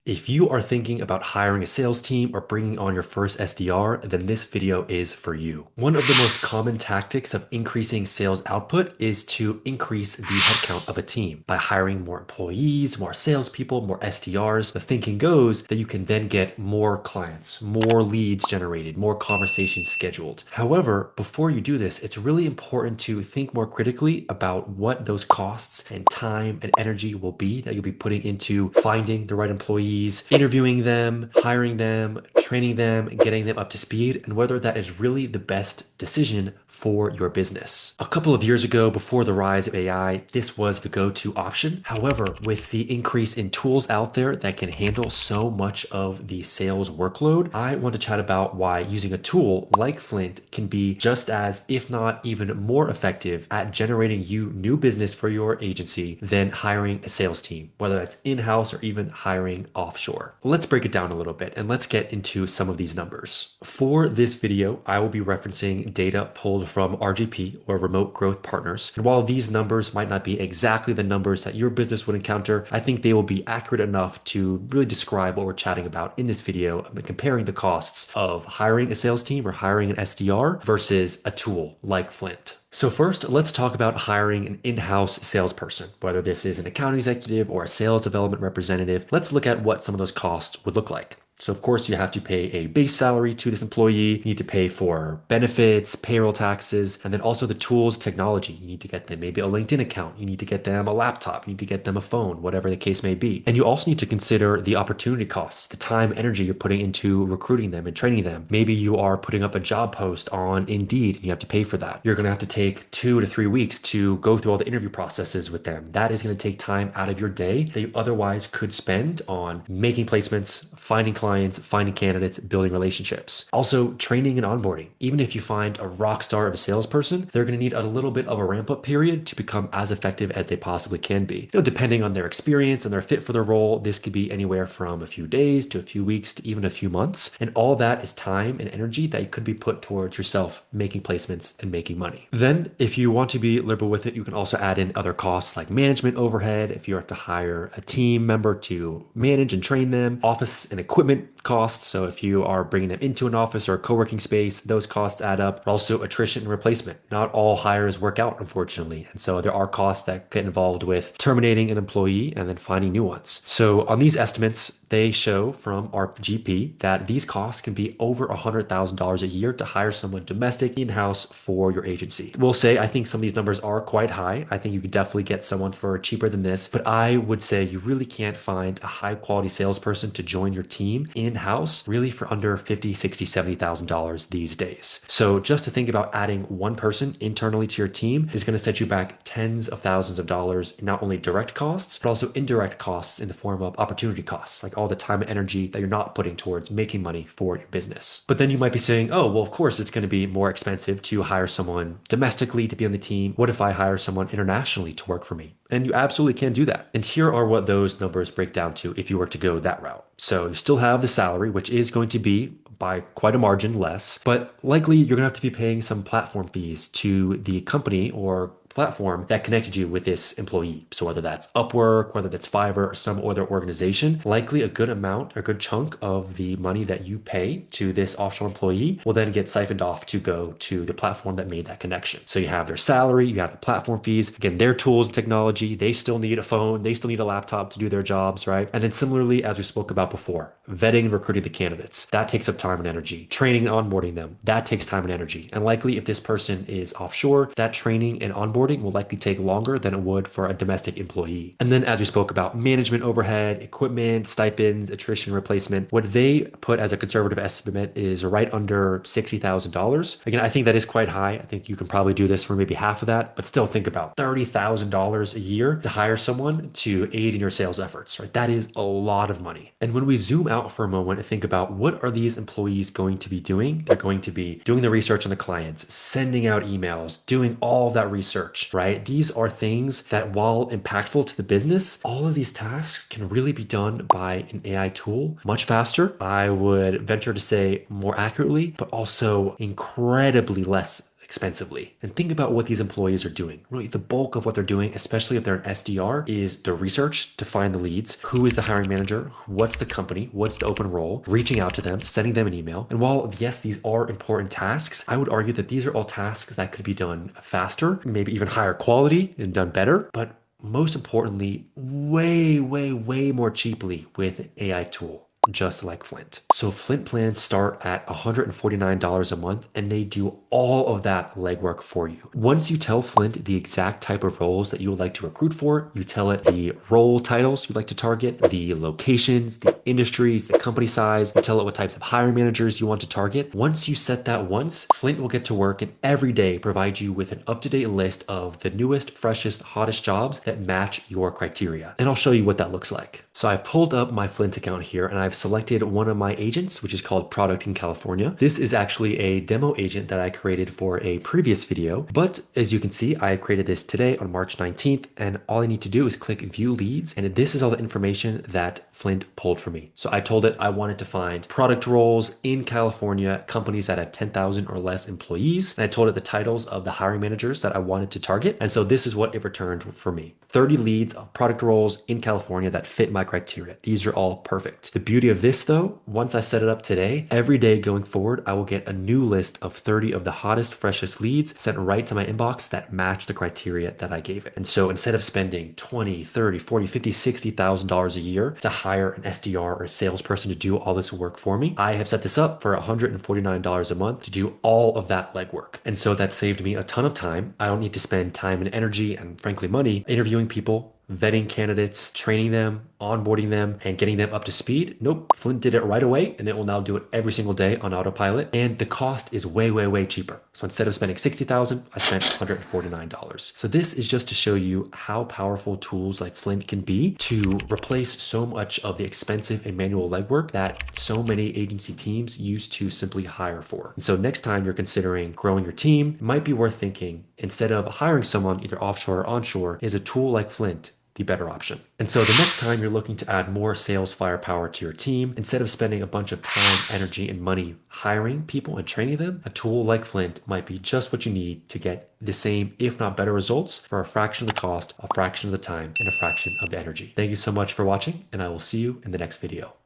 If you are thinking about hiring a sales team or bringing on your first SDR, then this video is for you. One of the most common tactics of increasing sales output is to increase the headcount of a team by hiring more employees, more salespeople, more SDRs. The thinking goes that you can then get more clients, more leads generated, more conversations scheduled. However, before you do this, it's really important to think more critically about what those costs and time and energy will be that you'll be putting into finding the right employees, interviewing them, hiring them, training them, getting them up to speed, and whether that is really the best decision for your business. A couple of years ago, before the rise of AI, this was the go-to option. However, with the increase in tools out there that can handle so much of the sales workload, I want to chat about why using a tool like Flynt can be just as, if not even more effective at generating you new business for your agency than hiring a sales team, whether that's in-house or even hiring offshore. Let's break it down a little bit and let's get into some of these numbers. For this video, I will be referencing data pulled from RGP, or Remote Growth Partners. And while these numbers might not be exactly the numbers that your business would encounter, I think they will be accurate enough to really describe what we're chatting about in this video, comparing the costs of hiring a sales team or hiring an SDR versus a tool like Flynt. So first, let's talk about hiring an in-house salesperson, whether this is an account executive or a sales development representative. Let's look at what some of those costs would look like. So of course you have to pay a base salary to this employee. You need to pay for benefits, payroll taxes, and then also the tools, technology. You need to get them maybe a LinkedIn account. You need to get them a laptop. You need to get them a phone, whatever the case may be. And you also need to consider the opportunity costs, the time, energy you're putting into recruiting them and training them. Maybe you are putting up a job post on Indeed and you have to pay for that. You're going to have to take 2 to 3 weeks to go through all the interview processes with them. That is going to take time out of your day that you otherwise could spend on making placements, finding clients, finding candidates, building relationships. Also, training and onboarding. Even if you find a rock star of a salesperson, they're going to need a little bit of a ramp up period to become as effective as they possibly can be. Depending on their experience and their fit for the role, this could be anywhere from a few days to a few weeks to even a few months. And all that is time and energy that could be put towards yourself making placements and making money. Then, if you want to be liberal with it, you can also add in other costs like management overhead. If you have to hire a team member to manage and train them, office and equipment costs. So if you are bringing them into an office or a co-working space, those costs add up. Also attrition and replacement. Not all hires work out, unfortunately. And so there are costs that get involved with terminating an employee and then finding new ones. So on these estimates, they show from our GP that these costs can be over $100,000 a year to hire someone domestic in-house for your agency. We'll say, I think some of these numbers are quite high. I think you could definitely get someone for cheaper than this, but I would say you really can't find a high quality salesperson to join your team in-house really for under $50,000, $60,000, $70,000 these days. So just to think about adding one person internally to your team is going to set you back tens of thousands of dollars in not only direct costs, but also indirect costs in the form of opportunity costs, like all the time and energy that you're not putting towards making money for your business. But then you might be saying, oh, well, of course, it's going to be more expensive to hire someone domestically to be on the team. What if I hire someone internationally to work for me? And you absolutely can do that. And here are what those numbers break down to if you were to go that route. So you still have the salary, which is going to be by quite a margin less, but likely you're going to have to be paying some platform fees to the company or platform that connected you with this employee. So whether that's Upwork, whether that's Fiverr or some other organization, likely a good amount, a good chunk of the money that you pay to this offshore employee will then get siphoned off to go to the platform that made that connection. So you have their salary, you have the platform fees, again, their tools and technology, they still need a phone, they still need a laptop to do their jobs, right? And then similarly, as we spoke about before, vetting and recruiting the candidates, that takes up time and energy. Training and onboarding them, that takes time and energy. And likely if this person is offshore, that training and onboarding will likely take longer than it would for a domestic employee. And then as we spoke about management overhead, equipment, stipends, attrition replacement, what they put as a conservative estimate is right under $60,000. Again, I think that is quite high. I think you can probably do this for maybe half of that, but still think about $30,000 a year to hire someone to aid in your sales efforts, right? That is a lot of money. And when we zoom out for a moment and think about what are these employees going to be doing? They're going to be doing the research on the clients, sending out emails, doing all of that research, right? These are things that while impactful to the business, all of these tasks can really be done by an AI tool much faster. I would venture to say more accurately, but also incredibly less expensively. And think about what these employees are doing. Really, the bulk of what they're doing, especially if they're an SDR, is the research to find the leads. Who is the hiring manager? What's the company? What's the open role? Reaching out to them, sending them an email. And while, yes, these are important tasks, I would argue that these are all tasks that could be done faster, maybe even higher quality and done better. But most importantly, way, way, way more cheaply with an AI tool, just like Flynt. So Flynt plans start at $149 a month, and they do all of that legwork for you. Once you tell Flynt the exact type of roles that you would like to recruit for, you tell it the role titles you'd like to target, the locations, the industries, the company size, you tell it what types of hiring managers you want to target. Once you set that once, Flynt will get to work and every day provide you with an up-to-date list of the newest, freshest, hottest jobs that match your criteria. And I'll show you what that looks like. So I pulled up my Flynt account here and I've selected one of my agents, which is called Product in California. This is actually a demo agent that I created for a previous video, but as you can see, I created this today on March 19th, and all I need to do is click view leads, and this is all the information that Flynt pulled for me. So I told it I wanted to find product roles in California, companies that have 10,000 or less employees, and I told it the titles of the hiring managers that I wanted to target, and so this is what it returned for me. 30 leads of product roles in California that fit my criteria. These are all perfect. The beauty of this though, once I set it up today, every day going forward, I will get a new list of 30 of the hottest, freshest leads sent right to my inbox that match the criteria that I gave it. And so instead of spending 20, 30, 40, 50, $60,000 a year to hire an SDR or a salesperson to do all this work for me, I have set this up for $149 a month to do all of that legwork. And so that saved me a ton of time. I don't need to spend time and energy and frankly money interviewing people, vetting candidates, training them, onboarding them, and getting them up to speed. Nope, Flynt did it right away, and it will now do it every single day on autopilot. And the cost is way, way, way cheaper. So instead of spending $60,000, I spent $149. So this is just to show you how powerful tools like Flynt can be to replace so much of the expensive and manual legwork that so many agency teams used to simply hire for. And so next time you're considering growing your team, it might be worth thinking, instead of hiring someone either offshore or onshore, is a tool like Flynt the better option. And so the next time you're looking to add more sales firepower to your team, instead of spending a bunch of time, energy, and money hiring people and training them, a tool like Flynt might be just what you need to get the same, if not better results for a fraction of the cost, a fraction of the time, and a fraction of the energy. Thank you so much for watching, and I will see you in the next video.